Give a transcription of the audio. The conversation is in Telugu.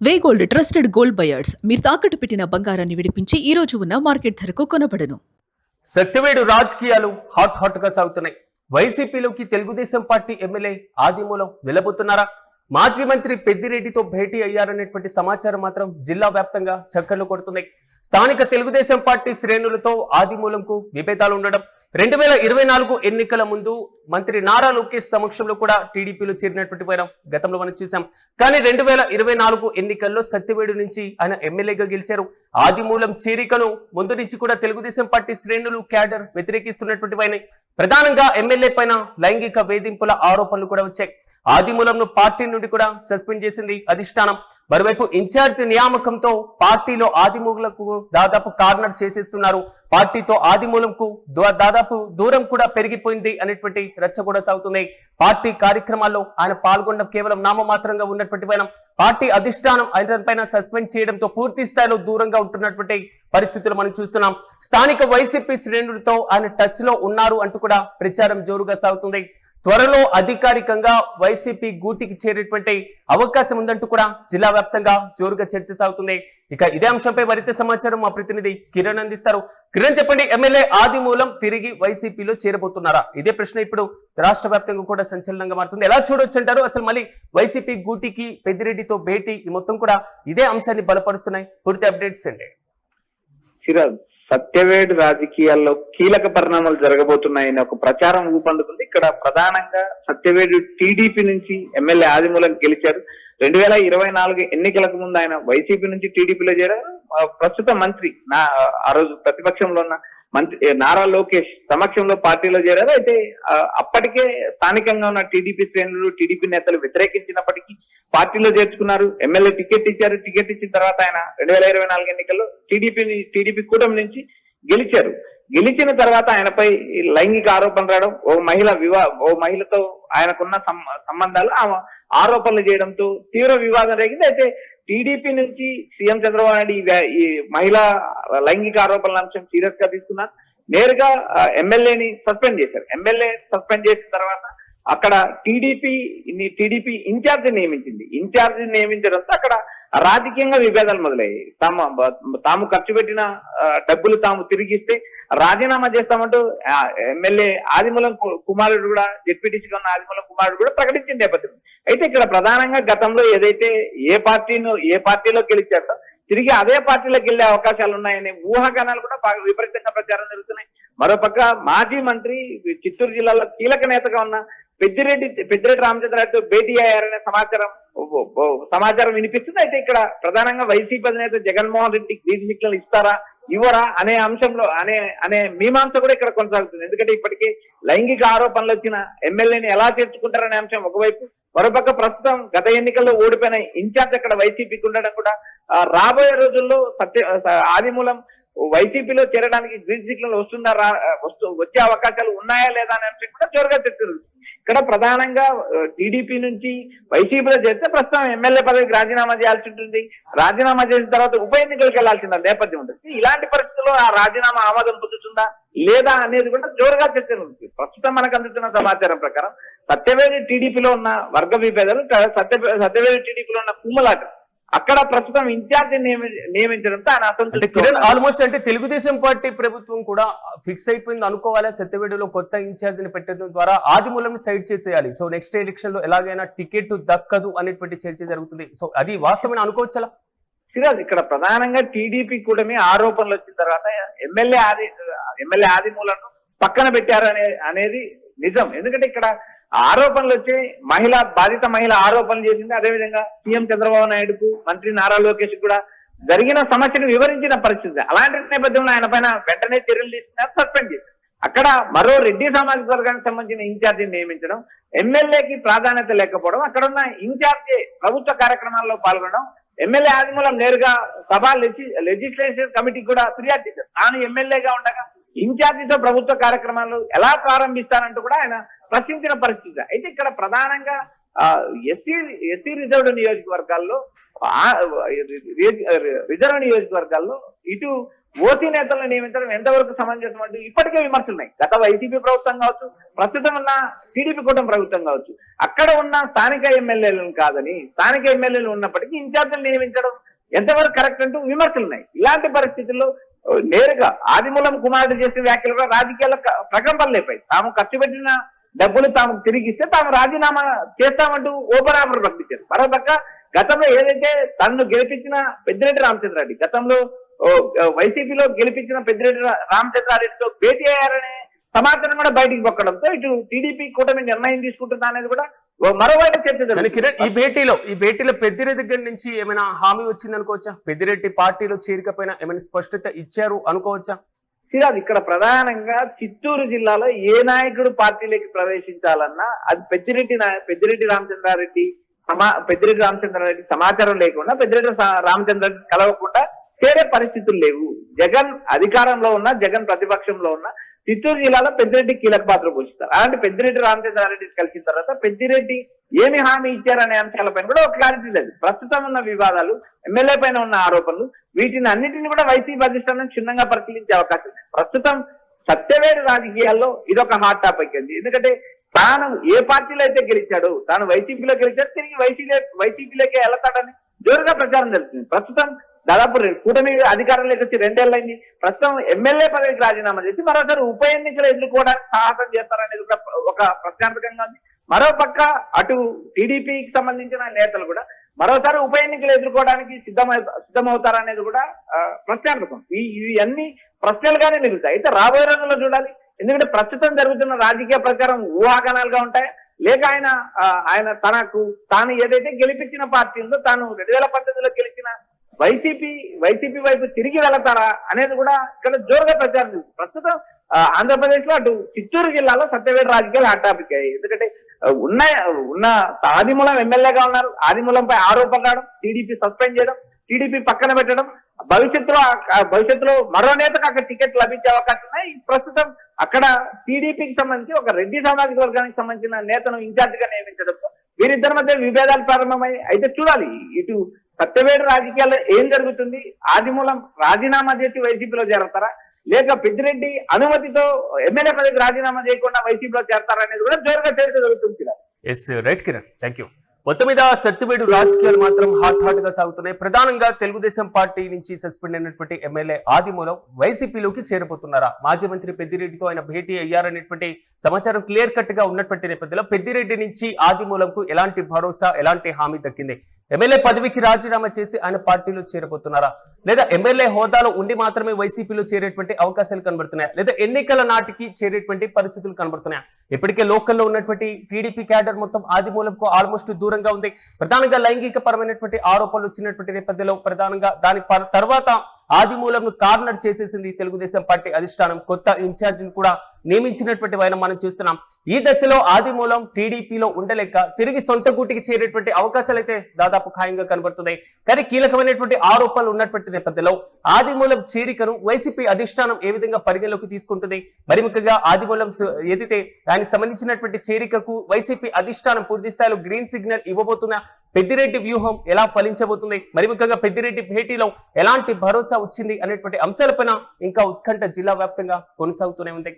వే గోల్డ్ ట్రస్టెడ్ గోల్డ్ బయర్స్ మీరు తాకట్టు పెట్టిన బంగారాన్ని విడిపించి ఈ రోజు ఉన్న మార్కెట్ ధరకు కొనబడను. సత్యవేడు రాజకీయాలు హాట్ గా సాగుతున్నాయి. వైసీపీలోకి తెలుగుదేశం పార్టీ ఎమ్మెల్యే ఆదిమూలం వెళ్లబోతున్నారా? మాజీ మంత్రి పెద్దిరెడ్డితో భేటీ అయ్యారనేటువంటి సమాచారం మాత్రం జిల్లా వ్యాప్తంగా చక్కర్లు కొడుతున్నాయి. స్థానిక తెలుగుదేశం పార్టీ శ్రేణులతో ఆదిమూలంకు విభేదాలు ఉండడం, 2024 ఎన్నికల ముందు మంత్రి నారా లోకేష్ సమక్షంలో కూడా టీడీపీలో చేరినటువంటి వైరం గతంలో మనం చూసాం. కానీ 2024 ఎన్నికల్లో సత్యవేడు నుంచి ఆయన ఎమ్మెల్యేగా గెలిచారు. ఆదిమూలం చేరికను ముందు నుంచి కూడా తెలుగుదేశం పార్టీ శ్రేణులు క్యాడర్ వ్యతిరేకిస్తున్నటువంటి వైన ప్రధానంగా ఎమ్మెల్యే పైన లైంగిక వేధింపుల ఆరోపణలు కూడా వచ్చాయి. ఆదిమూలంను పార్టీ నుండి కూడా సస్పెండ్ చేసింది అధిష్టానం. మరోవైపు ఇన్ఛార్జ్ నియామకంతో పార్టీలో ఆదిమూలంకు దాదాపు కార్నర్ చేసేస్తున్నారు. పార్టీతో ఆదిమూలంకు దాదాపు దూరం కూడా పెరిగిపోయింది అనేటువంటి రచ్చ కూడా సాగుతున్నాయి. పార్టీ కార్యక్రమాల్లో ఆయన పాల్గొనడం కేవలం నామమాత్రంగా ఉన్నటువంటి పైన పార్టీ అధిష్టానం ఆయన పైన సస్పెండ్ చేయడంతో పూర్తి స్థాయిలో దూరంగా ఉంటున్నటువంటి పరిస్థితులు మనం చూస్తున్నాం. స్థానిక వైసీపీ శ్రేణులతో ఆయన టచ్ లో ఉన్నారు అంటూ కూడా ప్రచారం జోరుగా సాగుతుంది. త్వరలో అధికారికంగా వైసీపీ గూటికి చేరేటువంటి అవకాశం ఉందంటూ కూడా జిల్లా వ్యాప్తంగా జోరుగా చర్చ సాగుతుంది. ఇక ఇదే అంశంపై మరింత సమాచారం మా ప్రతినిధి కిరణ్ అందిస్తారు. కిరణ్, చెప్పండి, ఎమ్మెల్యే ఆదిమూలం తిరిగి వైసీపీలో చేరబోతున్నారా? ఇదే ప్రశ్న ఇప్పుడు రాష్ట్ర వ్యాప్తంగా కూడా సంచలనంగా మారుతుంది. ఎలా చూడొచ్చు అంటారు? అసలు మళ్ళీ వైసీపీ గూటికి పెద్దిరెడ్డితో భేటీ ఈ మొత్తం కూడా ఇదే అంశాన్ని బలపరుస్తున్నాయి. పూర్తి అప్డేట్స్ అండి. సత్యవేడు రాజకీయాల్లో కీలక పరిణామాలు జరగబోతున్నాయని ఒక ప్రచారం ఊపందుకుంది. ఇక్కడ ప్రధానంగా సత్యవేడు టీడీపీ నుంచి ఎమ్మెల్యే ఆదిమూలం గెలిచారు. 2024 ఎన్నికలకు ముందు ఆయన వైసీపీ నుంచి టీడీపీలో చేరారు. ప్రస్తుత మంత్రి ఆ రోజు ప్రతిపక్షంలో ఉన్న మంత్రి నారా లోకేష్ సమక్షంలో పార్టీలో చేరారు. అయితే అప్పటికే స్థానికంగా ఉన్న టీడీపీ శ్రేణులు, టీడీపీ నేతలు వ్యతిరేకించినప్పటికీ పార్టీలో చేర్చుకున్నారు. ఎమ్మెల్యే టికెట్ ఇచ్చారు. టికెట్ ఇచ్చిన తర్వాత ఆయన 2024 ఎన్నికల్లో టీడీపీ కూటమి నుంచి గెలిచారు. గెలిచిన తర్వాత ఆయనపై లైంగిక ఆరోపణలు రావడం, ఓ మహిళతో ఆయనకున్న సంబంధాలు ఆరోపణలు చేయడంతో తీవ్ర వివాదం రేగింది. అయితే టీడీపీ నుంచి సీఎం చంద్రబాబు నాయుడు ఈ మహిళా లైంగిక ఆరోపణల అంశం సీరియస్ గా తీసుకున్నారు. నేరుగా ఎమ్మెల్యేని సస్పెండ్ చేశారు. ఎమ్మెల్యే సస్పెండ్ చేసిన తర్వాత అక్కడ టీడీపీ ఇన్ఛార్జ్ నియమించింది. ఇన్ఛార్జ్ నియమించడంతో అక్కడ రాజకీయంగా విభేదాలు మొదలయ్యాయి. తాము ఖర్చు పెట్టిన డబ్బులు తాము తిరిగిస్తే రాజీనామా చేస్తామంటూ ఎమ్మెల్యే ఆదిమూలం కుమారుడు కూడా, జెడ్పీటీసీగా ఉన్న ఆదిమూలం కుమారుడు కూడా ప్రకటించిన నేపథ్యం. అయితే ఇక్కడ ప్రధానంగా గతంలో ఏదైతే ఏ పార్టీలో గెలిచారో తిరిగి అదే పార్టీలోకి వెళ్లే అవకాశాలు ఉన్నాయనే ఊహాగానాలు కూడా బాగా విపరీతంగా ప్రచారం జరుగుతున్నాయి. మరోపక్క మాజీ మంత్రి, చిత్తూరు జిల్లాలో కీలక నేతగా ఉన్న పెద్దిరెడ్డి రామచంద్రరావుతో భేటీ అయ్యారనే సమాచారం వినిపిస్తుంది. అయితే ఇక్కడ ప్రధానంగా వైసీపీ అధినేత జగన్మోహన్ రెడ్డి గ్రీన్ సిగ్నల్ ఇస్తారా ఇవ్వరా అనే అంశంలో అనే మీమాంస కూడా ఇక్కడ కొనసాగుతుంది. ఎందుకంటే ఇప్పటికే లైంగిక ఆరోపణలు వచ్చిన ఎమ్మెల్యేని ఎలా చేర్చుకుంటారనే అంశం ఒకవైపు, మరోపక్క ప్రస్తుతం గత ఎన్నికల్లో ఓడిపోయిన ఇన్ఛార్జ్ అక్కడ వైసీపీకి ఉండడం కూడా రాబోయే రోజుల్లో ఆదిమూలం వైసీపీలో చేరడానికి గ్రీన్ సిగ్నల్ వచ్చే అవకాశాలు ఉన్నాయా లేదా అనే అంశం కూడా జోరుగా చర్చలు. ఇక్కడ ప్రధానంగా టీడీపీ నుంచి వైసీపీలో చేస్తే ప్రస్తుతం ఎమ్మెల్యే పదవికి రాజీనామా చేయాల్సి ఉంటుంది. రాజీనామా చేసిన తర్వాత ఉప ఎన్నికలకు వెళ్లాల్సిన నేపథ్యం ఉంటుంది. ఇలాంటి పరిస్థితుల్లో ఆ రాజీనామా ఆమోదం పొందుతుందా లేదా అనేది కూడా జోరుగా చర్చలు ఉంటుంది. ప్రస్తుతం మనకు అందుతున్న సమాచారం ప్రకారం సత్యవేడి టీడీపీలో ఉన్న వర్గ విభేదాలు, సత్యవేడి టీడీపీలో ఉన్న కుమ్మలాట, అక్కడ ప్రస్తుతం ఇన్ఛార్జ్ నియమించడంతో ఆయన అసంతృప్తి. ఆల్మోస్ట్ అంటే తెలుగుదేశం పార్టీ ప్రభుత్వం కూడా ఫిక్స్ అయిపోయింది అనుకోవాలి. సత్యవేడులో కొత్త ఇన్ఛార్జ్ ని పెట్టడం ద్వారా ఆదిమూలం సైడ్ చేసేయాలి. సో నెక్స్ట్ ఎలక్షన్ లో ఎలాగైనా టికెట్ దక్కదు అనేటువంటి చర్చ జరుగుతుంది. సో అది వాస్తవమైన అనుకోవచ్చా? సిరాజ్, ఇక్కడ ప్రధానంగా టీడీపీ కూటమి ఆరోపణలు వచ్చిన తర్వాత ఎమ్మెల్యే ఆదిమూలను పక్కన పెట్టారు అనేది నిజం. ఎందుకంటే ఇక్కడ ఆరోపణలు వచ్చి బాధిత మహిళ ఆరోపణలు చేసింది. అదేవిధంగా సీఎం చంద్రబాబు నాయుడుకు, మంత్రి నారా లోకేష్ కూడా జరిగిన సమస్యను వివరించిన పరిస్థితి. అలాంటి నేపథ్యంలో ఆయన పైన వెంటనే చర్యలు తీసుకున్నారు, సస్పెండ్ చేశారు. అక్కడ మరో రెడ్డి సామాజిక వర్గానికి సంబంధించిన ఇన్ఛార్జిని నియమించడం, ఎమ్మెల్యేకి ప్రాధాన్యత లేకపోవడం, అక్కడ ఉన్న ఇన్ఛార్జి ప్రభుత్వ కార్యక్రమాల్లో పాల్గొనడం, ఎమ్మెల్యే ఆదిమూలం నేరుగా లెజిస్లేటివ్ కమిటీకి కూడా ఫిర్యాదు చేశారు. తాను ఎమ్మెల్యేగా ఉండగా ఇన్ఛార్జితో ప్రభుత్వ కార్యక్రమాలు ఎలా ప్రారంభిస్తారంటూ కూడా ఆయన ప్రశ్నించిన పరిస్థితి. అయితే ఇక్కడ ప్రధానంగా ఎస్సీ రిజర్వ్ నియోజకవర్గాల్లో ఇటు ఓసీ నేతలను నియమించడం ఎంతవరకు సమంజసం అంటూ ఇప్పటికే విమర్శలు ఉన్నాయి. గత వైసీపీ ప్రభుత్వం కావచ్చు, ప్రస్తుతం ఉన్న టీడీపీ కూటమి ప్రభుత్వం కావచ్చు, అక్కడ ఉన్న స్థానిక ఎమ్మెల్యేలను కాదని స్థానిక ఎమ్మెల్యేలు ఉన్నప్పటికీ ఇన్ఛార్జీలు నియమించడం ఎంతవరకు కరెక్ట్ అంటూ విమర్శలు ఉన్నాయి. ఇలాంటి పరిస్థితుల్లో నేరుగా ఆదిమూలం కుమారుడు చేసిన వ్యాఖ్యలు కూడా రాజకీయాల ప్రకంపనలు లేపాయి. తాము ఖర్చు పెట్టిన డబ్బులు తాము తిరిగిస్తే తాము రాజీనామా చేస్తామంటూ ఓపెన్ ఆఫర్ ప్రకటించారు. మరోపక్క గతంలో ఏదైతే తనను గెలిపించిన పెద్దిరెడ్డి రామచంద్రారెడ్డి, గతంలో వైసీపీలో గెలిపించిన పెద్దిరెడ్డి రామచంద్రారెడ్డితో భేటీ అయ్యారనే సమాచారం కూడా బయటికి పొక్కడంతో ఇటు టీడీపీ కూటమి నిర్ణయం తీసుకుంటుందా అనేది కూడా మరోవైపు చర్చ జరుగుతుంది. కిరణ్, ఈ భేటీలో పెద్దిరెడ్డి దగ్గర నుంచి ఏమైనా హామీ వచ్చింది అనుకోవచ్చా? పెద్దిరెడ్డి పార్టీలో చేరికపోయినా ఏమైనా స్పష్టత ఇచ్చారు అనుకోవచ్చా? సిరాజ్, ఇక్కడ ప్రధానంగా చిత్తూరు జిల్లాలో ఏ నాయకుడు పార్టీలోకి ప్రవేశించాలన్నా అది పెద్దిరెడ్డి రామచంద్రారెడ్డి సమాచారం లేకుండా పెద్దిరెడ్డి రామచంద్రారెడ్డి కలవకుండా చేరే పరిస్థితులు లేవు. జగన్ అధికారంలో ఉన్న, జగన్ ప్రతిపక్షంలో ఉన్న చిత్తూరు జిల్లాలో పెద్దిరెడ్డి కీలక పాత్ర పోషిస్తారు. అలాంటి పెద్దిరెడ్డి రామచంద్రారెడ్డి కలిసిన తర్వాత పెద్దిరెడ్డి ఏమి హామీ ఇచ్చారనే అంశాలపైన కూడా ఒక క్లారిటీ లేదు. ప్రస్తుతం ఉన్న వివాదాలు, ఎమ్మెల్యే పైన ఉన్న ఆరోపణలు, వీటిని అన్నింటినీ కూడా వైసీపీ అధిష్టానం క్షుణ్ణంగా పరిశీలించే అవకాశం ఉంది. ప్రస్తుతం సత్యవేడు రాజకీయాల్లో ఇదొక హాట్ టాపిక్ అండి. ఎందుకంటే తాను ఏ పార్టీలో అయితే గెలిచాడో, తాను వైసీపీలో గెలిచాడు, తిరిగి వైసీపీలోకి వెళ్తాడని జోరుగా ప్రచారం జరుగుతుంది. ప్రస్తుతం దాదాపు కూటమి అధికారంలోకి వచ్చి 2 ఏళ్ళైంది. ప్రస్తుతం ఎమ్మెల్యే పదవికి రాజీనామా చేసి మరోసారి ఉప ఎన్నికలు ఎదుర్కోవడానికి సాహసం చేస్తారనేది కూడా ఒక ప్రశ్నార్థకంగా ఉంది. మరోపక్క అటు టీడీపీకి సంబంధించిన నేతలు కూడా మరోసారి ఉప ఎన్నికలు ఎదుర్కోవడానికి సిద్ధమవుతారనేది కూడా ప్రశ్నార్థకం. ఇవి అన్ని ప్రశ్నలుగానే మిగులుతాయి. అయితే రాబోయే రోజుల్లో చూడాలి. ఎందుకంటే ప్రస్తుతం జరుగుతున్న రాజకీయ ప్రచారం ఊహాగానాలుగా ఉంటాయి, లేక ఆయన తాను ఏదైతే గెలిపించిన పార్టీ ఉందో, తాను 2018లో గెలిచిన వైసీపీ వైపు తిరిగి వెళతారా అనేది కూడా ఇక్కడ జోరుగా ప్రచారం చేస్తుంది. ప్రస్తుతం ఆంధ్రప్రదేశ్ లో అటు చిత్తూరు జిల్లాలో సత్యవేడు రాజకీయాలు హాట్ టాపిక్ అయ్యాయి. ఎందుకంటే ఉన్న ఆదిమూలం ఎమ్మెల్యేగా ఉన్నారు, ఆదిమూలంపై ఆరోపణలు రావడం, టీడీపీ సస్పెండ్ చేయడం, టీడీపీ పక్కన పెట్టడం, భవిష్యత్తులో మరో నేతకు అక్కడ టికెట్ లభించే అవకాశం ఉన్నాయి. ప్రస్తుతం అక్కడ టీడీపీకి సంబంధించి ఒక రెడ్డి సామాజిక వర్గానికి సంబంధించిన నేతను ఇన్ఛార్జ్ గా నియమించడంతో వీరిద్దరి మధ్య విభేదాలు ప్రారంభమై, అయితే చూడాలి ఇటు సత్యవేడు రాజకీయాల్లో ఏం జరుగుతుంది. ఆదిమూలం రాజీనామా చేసి వైసీపీలో చేరతారా, లేక పెద్దిరెడ్డి అనుమతితో ఎమ్మెల్యే పదవికి రాజీనామా చేయకుండా వైసీపీలో చేరతారా అనేది కూడా జోరుగా చర్చ జరుగుతుంది. Yes, right Kiran, thank you. మొత్తం మీద సత్యవేడు రాజకీయాలు మాత్రం హాట్ గా సాగుతున్నాయి. ప్రధానంగా తెలుగుదేశం పార్టీ నుంచి సస్పెండ్ అయినటువంటి ఎమ్మెల్యే ఆదిమూలం వైసీపీలోకి చేరబోతున్నారా? మాజీ మంత్రి పెద్దిరెడ్డితో ఆయన భేటీ అయ్యారనేటువంటి సమాచారం క్లియర్ కట్ గా ఉన్నటువంటి నేపథ్యంలో పెద్దిరెడ్డి నుంచి ఆదిమూలంకు ఎలాంటి భరోసా, ఎలాంటి హామీ దక్కింది? ఎమ్మెల్యే పదవికి రాజీనామా చేసి ఆయన పార్టీలో చేరబోతున్నారా, లేదా ఎమ్మెల్యే హోదాలో ఉండి మాత్రమే వైసీపీలో చేరేటువంటి అవకాశాలు కనబడుతున్నాయా, లేదా ఎన్నికల నాటికి చేరేటువంటి పరిస్థితులు కనబడుతున్నాయా? ఇప్పటికే లోకల్లో ఉన్నటువంటి టీడీపీ క్యాడర్ మొత్తం ఆదిమూలంకు ఆల్మోస్ట్ దూరంగా ఉంది. ప్రధానంగా లైంగిక పరమైనటువంటి ఆరోపణలు వచ్చినటువంటి నేపథ్యంలో ప్రధానంగా దాని తర్వాత ఆదిమూలంను కార్నర్ చేసేసింది తెలుగుదేశం పార్టీ అధిష్టానం. కొత్త ఇన్ఛార్జిని కూడా నియమించినటువంటి వైన మనం చూస్తున్నాం. ఈ దశలో ఆదిమూలం టీడీపీలో ఉండలేక తిరిగి సొంత గూటికి చేరేటువంటి అవకాశాలు అయితే దాదాపు ఖాయంగా కనబడుతున్నాయి. కానీ కీలకమైనటువంటి ఆరోపణలు ఉన్నటువంటి నేపథ్యంలో ఆదిమూలం చేరికను వైసీపీ అధిష్టానం ఏ విధంగా పరిగణలోకి తీసుకుంటుంది? మరి ముఖ్యంగా ఆదిమూలం ఏదైతే దానికి సంబంధించినటువంటి చేరికకు వైసీపీ అధిష్టానం పూర్తి స్థాయిలో గ్రీన్ సిగ్నల్ ఇవ్వబోతున్నా, పెద్దిరెడ్డి వ్యూహం ఎలా ఫలించబోతుంది, మరి ముఖ్యంగా పెద్దిరెడ్డి భేటీలో ఎలాంటి భరోసా వచ్చింది అనేటువంటి అంశాలపైన ఇంకా ఉత్కంఠ జిల్లా వ్యాప్తంగా కొనసాగుతూనే ఉంది.